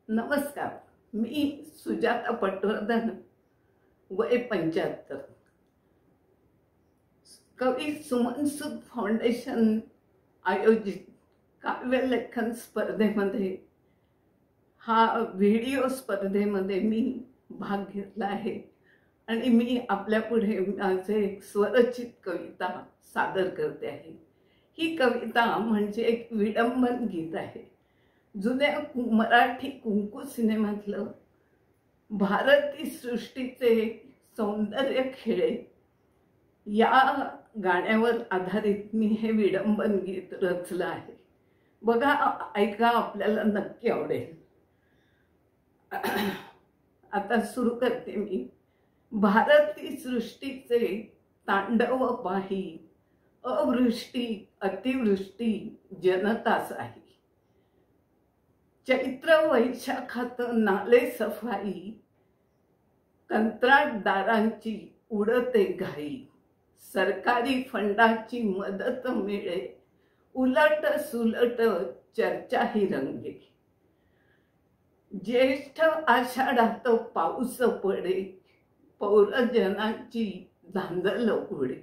नमस्कार. मी सुजाता पटवर्धन, वय 75. कवी सुमन सूद फाउंडेशन आयोजित काव्यलेखन स्पर्धेमध्ये हा व्हिडिओ स्पर्धेमध्ये मी भाग घेतला आहे आणि मी आपल्या पुढे माझे एक स्वरचित कविता सादर करते आहे. ही कविता म्हणजे एक विडंबन गीत आहे. जुन्या मराठी कुंकू सिनेमातलं भारती सृष्टीचे सौंदर्य खेळे या गाण्यावर आधारित मी हे विडंबन गीत रचलं आहे. बघा, ऐका, आपल्याला नक्की आवडेल. आता सुरू करते मी. भारती सृष्टीचे तांडव पाही, अवृष्टी अतिवृष्टी जनतासाही. चैत्र वैशाखात नाले सफाई, कंत्राटदारांची उडते घाई. सरकारी फंडाची मदत मिळे, उलट सुलट चर्चाही रंगे. ज्येष्ठ आषाढात पाऊस पडे, पौरजनांची धांदल उडे.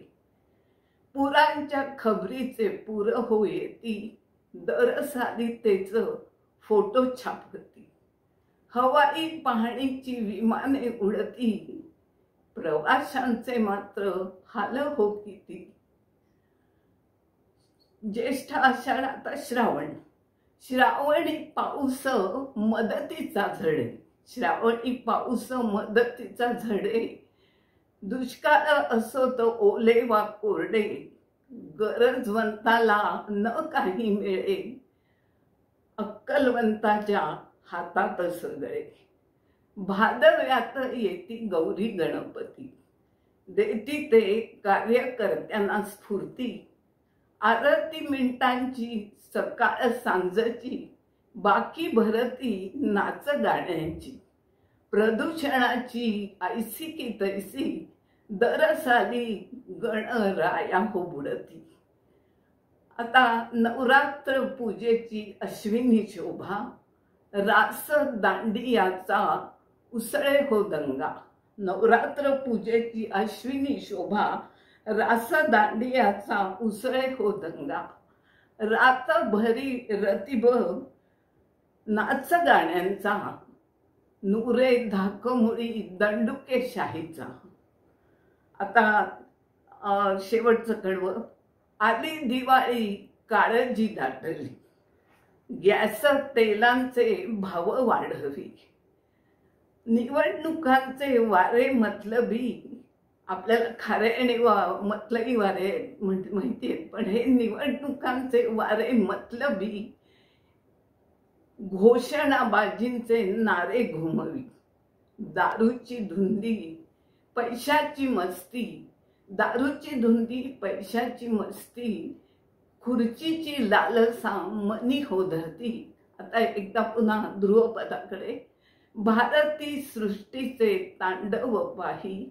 पुरांच्या खबरीचे पुर होयेती, दर सारितेच फोटो छापती. हवाई पाहणीची विमाने उडती, प्रवाशांचे मात्र हाल हो किती. ज्येष्ठ आषाढात श्रावण, श्रावणी पाऊस मदतीचा झडे. श्रावणी पाऊस मदतीचा झडे. दुष्काळ असो तो ओले वा कोरडे, गरजवंताला न काही मिळे, अक्कलवंताच्या हातात सगळे. भादव्यात येती गौरी गणपती, देती ते कार्यकर्त्यांना स्फूर्ती. आरती मिनिटांची सकाळ सांजची, बाकी भरती नाच गाण्यांची. प्रदूषणाची ऐसी की तैसी, दरसाली गणराया हो बुडती. आता नवरात्र पूजेची अश्विनी शोभा, रास दांडियाचा उसळे हो दंगा. नवरात्र पूजेची अश्विनी शोभा, रास दांडियाचा उसळे हो दंगा. रात भरी रतिभ नाच गाण्यांचा, नुरे धाकमुळी दंडुके शाहीचा. आता शेवटचं कडवं. आली दिवाळी काळजी दाटली, गॅस तेलांचे भाव वाढवी. निवडणुकांचे वारे मतलबी, आपल्याला खरे आणि मतलबी वारे माहिती आहेत, पण हे निवडणुकांचे वारे मतलबी. घोषणाबाजींचे नारे घुमवी, दारूची धुंदी पैशाची मस्ती. दारूची धुंदी पैशाची मस्ती, खुर्चीची लालसा मनी हो धरती. आता एकदा पुन्हा ध्रुवपदाकडे. भारती सृष्टीचे तांडव पाही,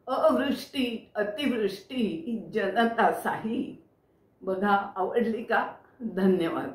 अवृष्टी अतिवृष्टी जनतासाही. बघा, आवडली का? धन्यवाद.